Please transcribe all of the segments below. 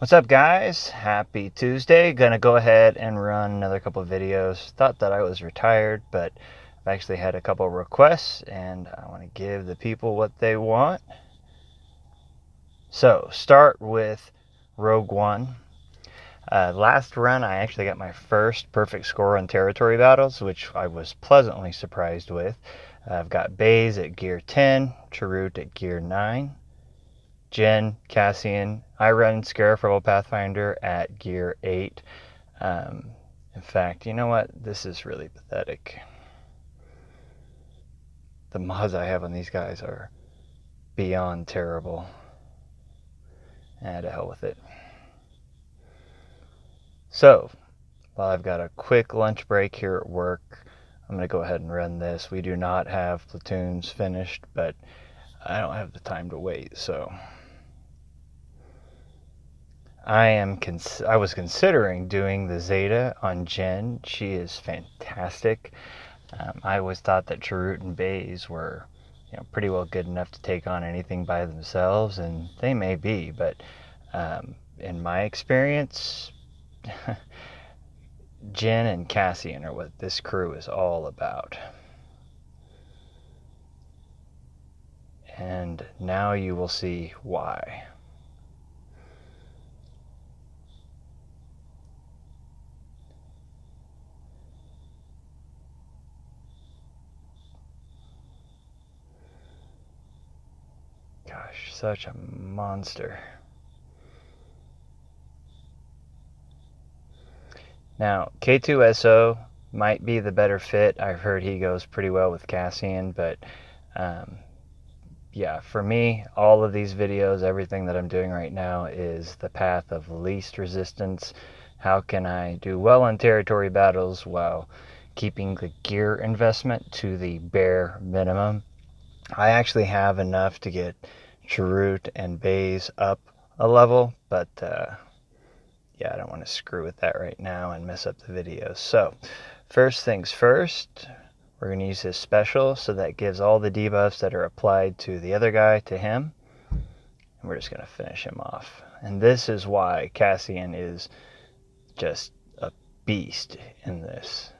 What's up, guys? Happy Tuesday. Gonna go ahead and run another couple of videos. Thought that I was retired, but I've actually had a couple of requests and I want to give the people what they want. So start with Rogue One. Last run I actually got my first perfect score on territory battles, which I was pleasantly surprised with. I've got Baze at gear 10, Chirrut at gear 9, Jen, Cassian. I run Scarif Rebel Pathfinder at gear 8. In fact, you know what? This is really pathetic. The mods I have on these guys are beyond terrible. To hell with it. So, while I've got a quick lunch break here at work, I'm going to go ahead and run this. We do not have platoons finished, but I don't have the time to wait, so I was considering doing the Zeta on Jen. She is fantastic. I always thought that Chirrut and Baze were, pretty well good enough to take on anything by themselves, and they may be, but in my experience, Jen and Cassian are what this crew is all about. And now you will see why. Gosh, such a monster. Now, K2SO might be the better fit. I've heard he goes pretty well with Cassian, but yeah, for me, all of these videos, everything that I'm doing right now is the path of least resistance. How can I do well in territory battles while keeping the gear investment to the bare minimum? I actually have enough to get Chirrut and Baze up a level, but yeah, I don't want to screw with that right now and mess up the video. So, first things first, we're going to use his special, so that gives all the debuffs that are applied to the other guy to him. And we're just going to finish him off. And this is why Cassian is just a beast in this.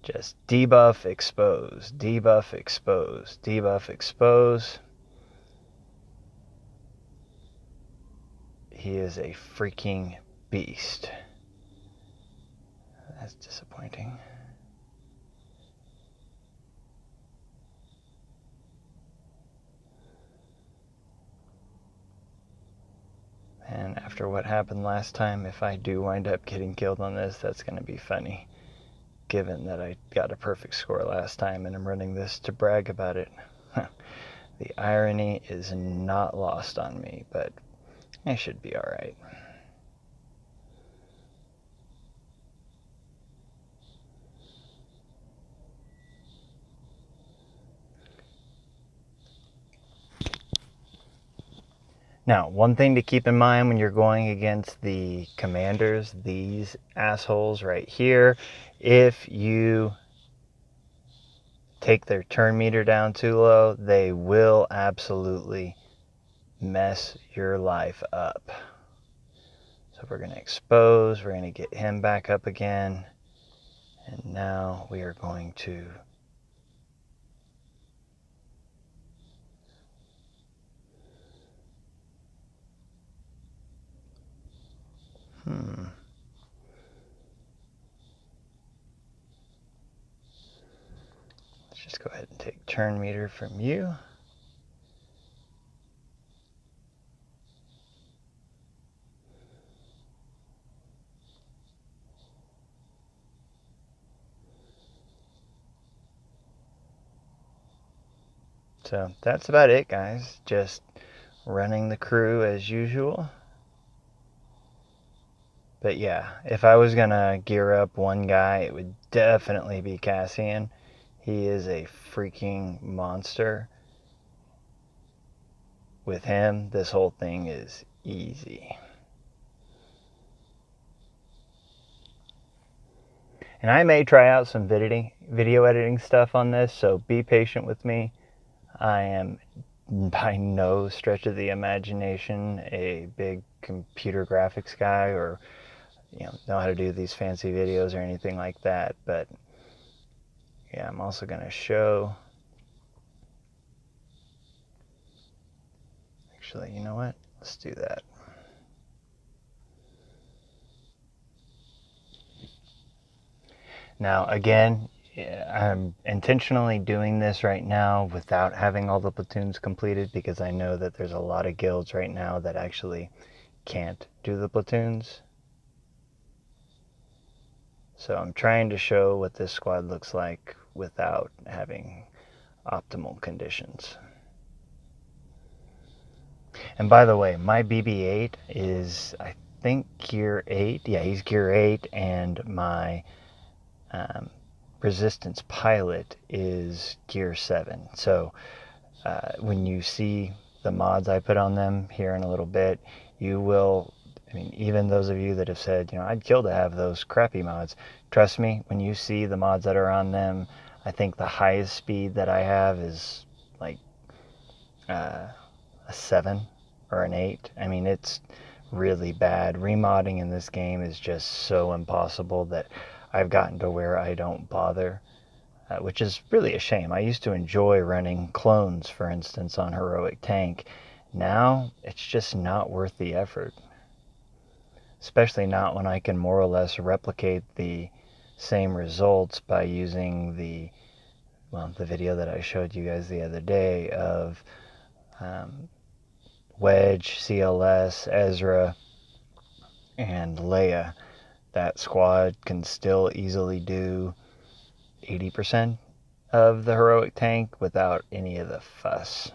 Just debuff, expose, debuff, expose, debuff, expose. He is a freaking beast. That's disappointing. And after what happened last time, if I do wind up getting killed on this, that's going to be funny. Given that I got a perfect score last time and I'm running this to brag about it. The irony is not lost on me, but I should be alright. Now, one thing to keep in mind when you're going against the commanders, these assholes right here, if you take their turn meter down too low, they will absolutely mess your life up. So we're going to expose, we're going to get him back up again, and now we are going to let's just go ahead and take turn meter from you. So that's about it, guys. Just running the crew as usual. But yeah, if I was going to gear up one guy, it would definitely be Cassian. He is a freaking monster. With him, this whole thing is easy. And I may try out some video editing stuff on this, so be patient with me. I am by no stretch of the imagination a big computer graphics guy, or know how to do these fancy videos or anything like that. But yeah, I'm also going to show, actually, you know what? Let's do that. Now, again, I'm intentionally doing this right now without having all the platoons completed, because I know that there's a lot of guilds right now that actually can't do the platoons. So I'm trying to show what this squad looks like without having optimal conditions. And by the way, my BB-8 is, I think, Gear 8. Yeah, he's Gear 8, and my Resistance Pilot is Gear 7. So when you see the mods I put on them here in a little bit, you will, I mean, even those of you that have said, I'd kill to have those crappy mods, trust me, when you see the mods that are on them, I think the highest speed that I have is like a 7 or an 8. I mean, it's really bad. Remodding in this game is just so impossible that I've gotten to where I don't bother, which is really a shame. I used to enjoy running clones, for instance, on Heroic Tank. Now, it's just not worth the effort. Especially not when I can more or less replicate the same results by using the video that I showed you guys the other day of Wedge, CLS, Ezra, and Leia. That squad can still easily do 80% of the Heroic Tank without any of the fuss.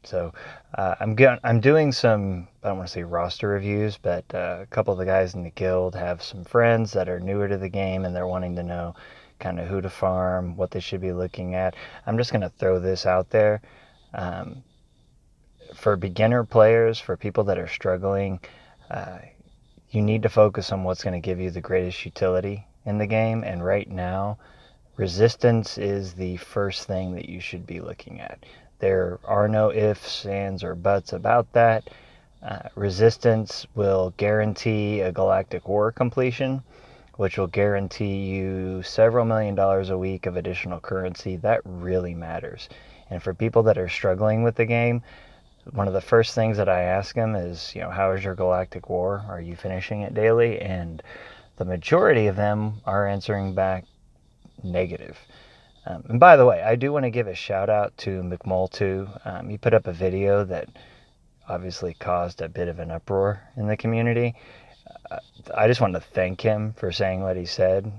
So I'm doing some, I don't want to say roster reviews, but a couple of the guys in the guild have some friends that are newer to the game, and they're wanting to know kind of who to farm, what they should be looking at. I'm just going to throw this out there. For beginner players, for people that are struggling, you need to focus on what's going to give you the greatest utility in the game. And right now, resistance is the first thing that you should be looking at. There are no ifs, ands, or buts about that. Resistance will guarantee a galactic war completion, which will guarantee you several $1,000,000 a week of additional currency. That really matters. And for people that are struggling with the game, one of the first things that I ask them is, how is your galactic war? Are you finishing it daily? And the majority of them are answering back negative. And by the way, I do want to give a shout out to McMull2. He put up a video that obviously caused a bit of an uproar in the community. I just want to thank him for saying what he said.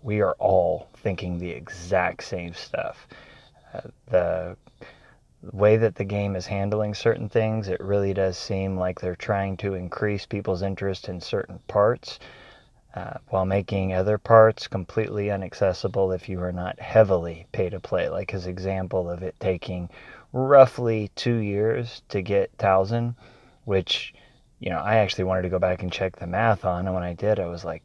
We are all thinking the exact same stuff. The way that the game is handling certain things, it really does seem like they're trying to increase people's interest in certain parts, while making other parts completely inaccessible if you are not heavily pay to play. Like his example of it taking roughly 2 years to get Towson, which, I actually wanted to go back and check the math on, and when I did, I was like,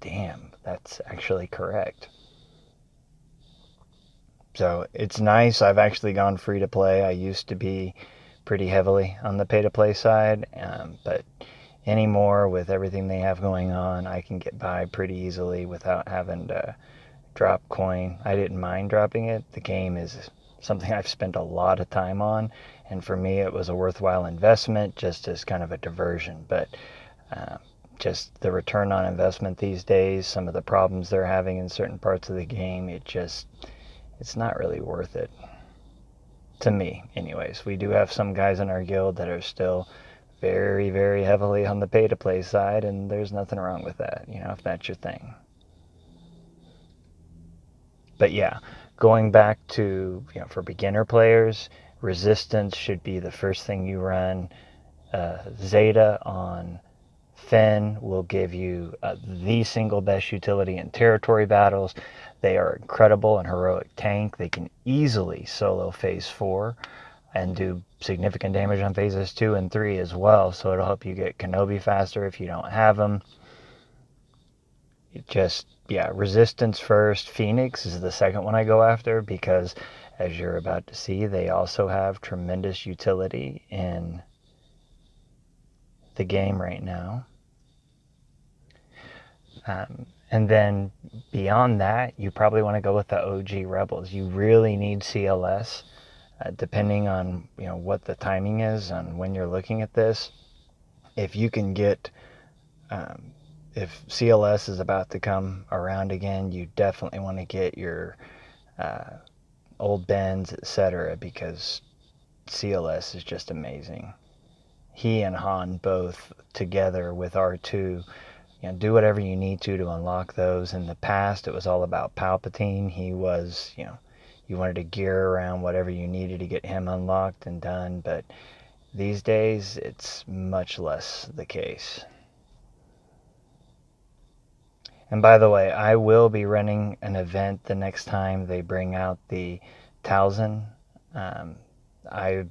damn, that's actually correct. So it's nice. I've actually gone free to play. I used to be pretty heavily on the pay to play side, but anymore, with everything they have going on, I can get by pretty easily without having to drop coin. I didn't mind dropping it. The game is something I've spent a lot of time on, and for me it was a worthwhile investment just as kind of a diversion. But just the return on investment these days, some of the problems they're having in certain parts of the game, it's not really worth it. To me, anyways. We do have some guys in our guild that are still very, very heavily on the pay-to-play side, and there's nothing wrong with that, if that's your thing. But yeah, going back to, for beginner players, resistance should be the first thing you run. Zeta on Finn will give you the single best utility in territory battles. They are incredible in heroic tank. They can easily solo phase 4 and do significant damage on phases 2 and 3 as well. So it'll help you get Kenobi faster if you don't have them. Just yeah, Resistance first. Phoenix is the second one I go after because, as you're about to see, they also have tremendous utility in the game right now. And then beyond that, you probably want to go with the OG Rebels. You really need CLS, depending on what the timing is on when you're looking at this. If you can get, if CLS is about to come around again, you definitely want to get your old Bens, etc., because CLS is just amazing. He and Han both together with R2, do whatever you need to unlock those. In the past, it was all about Palpatine. He was, you wanted to gear around whatever you needed to get him unlocked and done, but these days, it's much less the case. And by the way, I will be running an event the next time they bring out the Talzin. I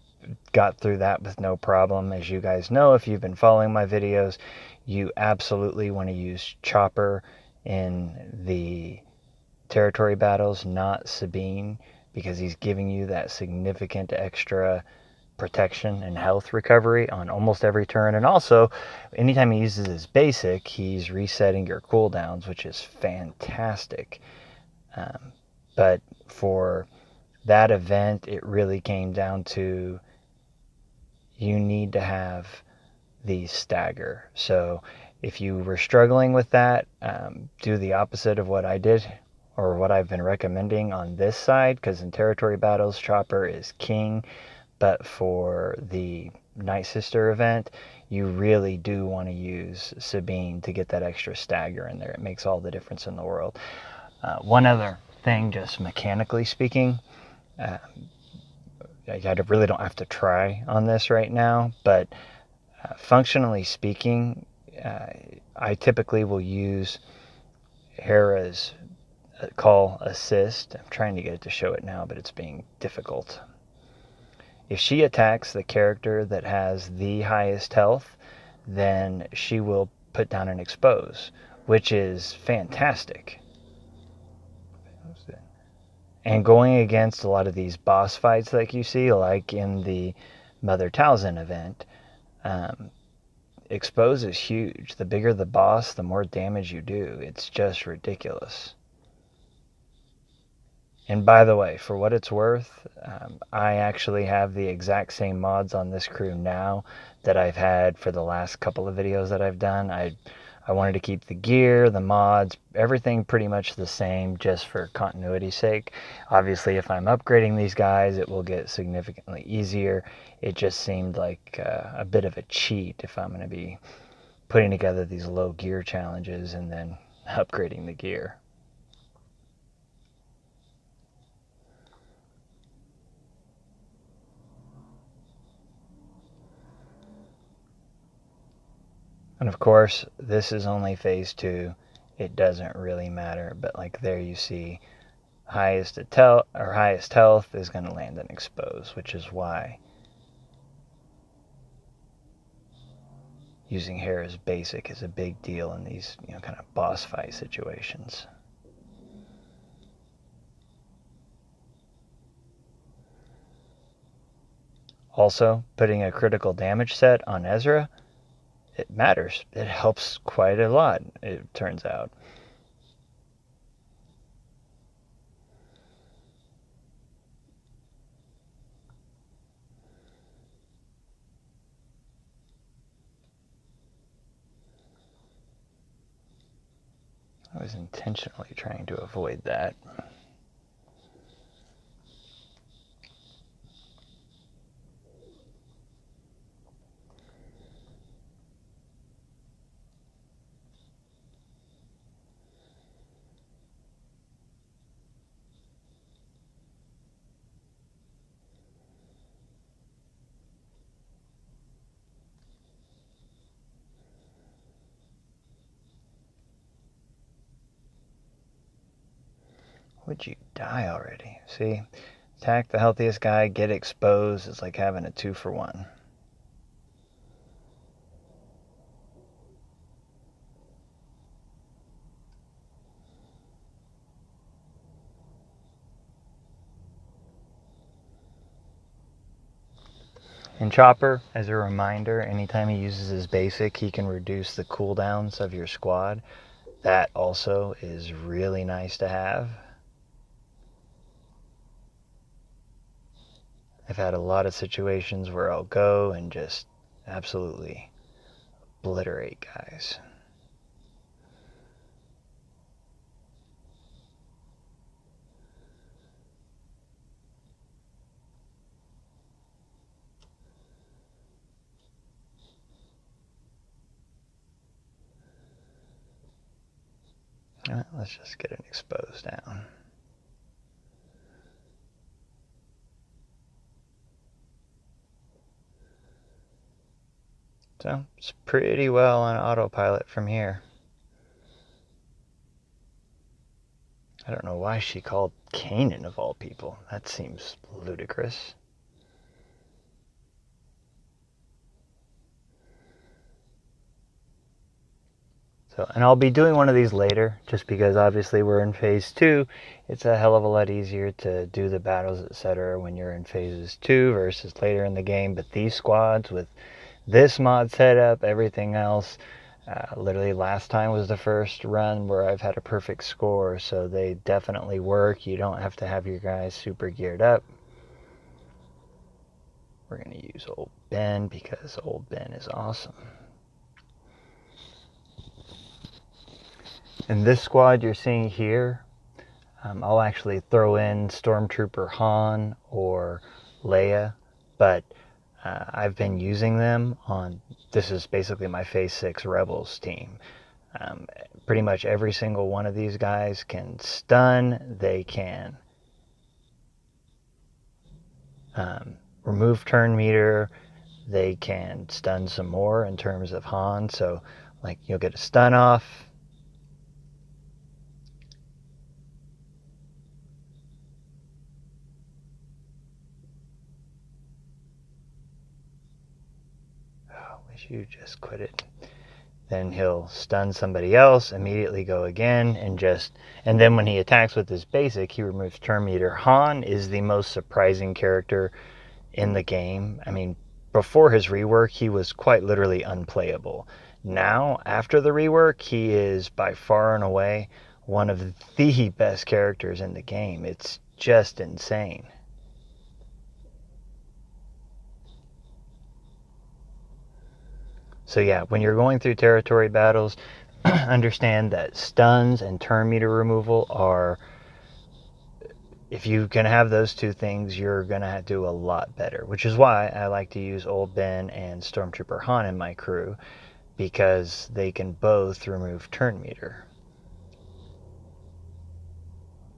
got through that with no problem. As you guys know, if you've been following my videos, you absolutely want to use Chopper in the territory battles, not Sabine, because he's giving you that significant extra protection and health recovery on almost every turn. And also, anytime he uses his basic, he's resetting your cooldowns, which is fantastic. But for that event, it really came down to you need to have the stagger. So if you were struggling with that, do the opposite of what I did or what I've been recommending on this side, because in territory battles, Chopper is king. But for the Night Sister event, you really do want to use Sabine to get that extra stagger in there. It makes all the difference in the world. One other thing, just mechanically speaking, I really don't have to try on this right now, but functionally speaking, I typically will use Hera's call assist. I'm trying to get it to show it now, but it's being difficult. If she attacks the character that has the highest health, then she will put down an expose, which is fantastic. And going against a lot of these boss fights like you see, like in the Mother Talzin event, expose is huge. The bigger the boss, the more damage you do. It's just ridiculous. And by the way, for what it's worth, I actually have the exact same mods on this crew now that I've had for the last couple of videos that I've done. I wanted to keep the gear, the mods, everything pretty much the same just for continuity's sake. Obviously, if I'm upgrading these guys, it will get significantly easier. It just seemed like a bit of a cheat if I'm going to be putting together these low gear challenges and then upgrading the gear. And of course, this is only phase 2. It doesn't really matter, but like there you see, highest health is going to land an expose, which is why using Hera's basic is a big deal in these kind of boss fight situations. Also, putting a critical damage set on Ezra, it matters. It helps quite a lot, it turns out. I was intentionally trying to avoid that. Would you die already? See? Attack the healthiest guy, get exposed. It's like having a 2-for-1. And Chopper, as a reminder, anytime he uses his basic, he can reduce the cooldowns of your squad. That also is really nice to have. I've had a lot of situations where I'll go and just absolutely obliterate guys. Let's just get an exposed down. So it's pretty well on autopilot from here. I don't know why she called Kanan of all people. That seems ludicrous. So, and I'll be doing one of these later, just because obviously we're in phase 2. It's a hell of a lot easier to do the battles, etc. when you're in phases 2 versus later in the game. But these squads with this mod setup, everything else, literally last time was the first run where I've had a perfect score, so they definitely work. You don't have to have your guys super geared up. We're going to use Old Ben because Old Ben is awesome. In this squad you're seeing here, I'll actually throw in Stormtrooper Han or Leia, but I've been using them on, this is basically my Phase 6 Rebels team. Pretty much every single one of these guys can stun, they can remove turn meter, they can stun some more in terms of Han, so like you'll get a stun off. Wish you just quit it. Then he'll stun somebody else, immediately go again, and then when he attacks with his basic, he removes turn meter. Han is the most surprising character in the game. I mean, before his rework, he was quite literally unplayable. Now, after the rework, he is by far and away one of the best characters in the game. It's just insane. So yeah, when you're going through territory battles, understand that stuns and turn meter removal are, if you can have those two things, you're going to do a lot better, which is why I like to use Old Ben and Stormtrooper Han in my crew, because they can both remove turn meter.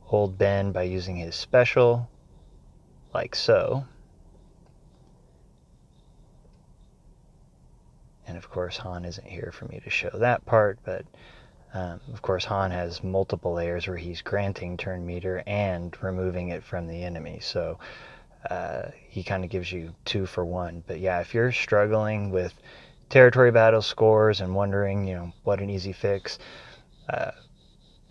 Old Ben by using his special, like so. And of course Han isn't here for me to show that part, but of course Han has multiple layers where he's granting turn meter and removing it from the enemy, so he kind of gives you 2 for 1. But yeah, if you're struggling with territory battle scores and wondering, what an easy fix,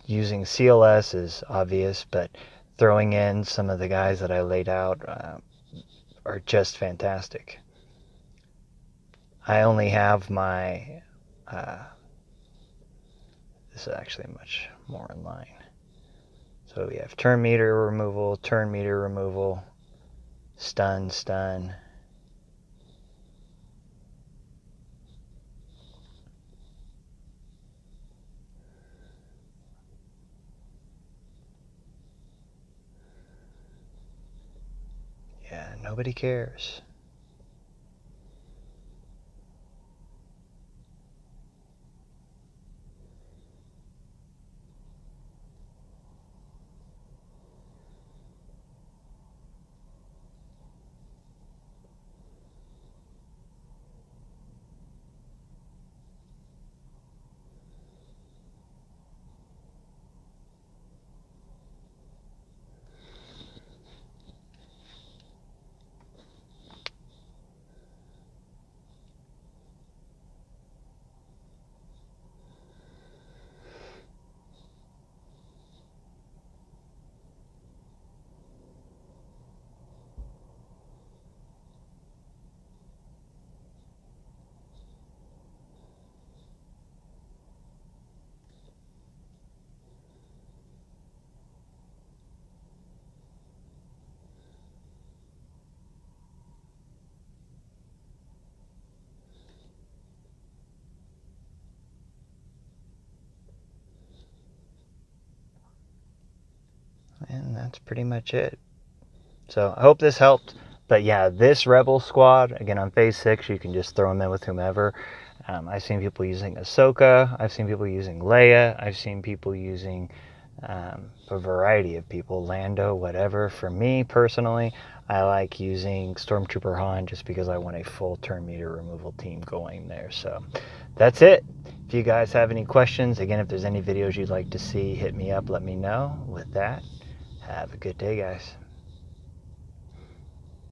using CLS is obvious, but throwing in some of the guys that I laid out are just fantastic. I only have my, this is actually much more in line. So we have turn meter removal, stun, stun. Yeah, nobody cares. that's pretty much it. So I hope this helped. But yeah, this Rebel squad, again, on phase 6, you can just throw them in with whomever. I've seen people using Ahsoka. I've seen people using Leia. I've seen people using a variety of people, Lando, whatever. For me, personally, I like using Stormtrooper Han just because I want a full turn meter removal team going there. So that's it. If you guys have any questions, again, if there's any videos you'd like to see, hit me up, let me know. With that, have a good day, guys.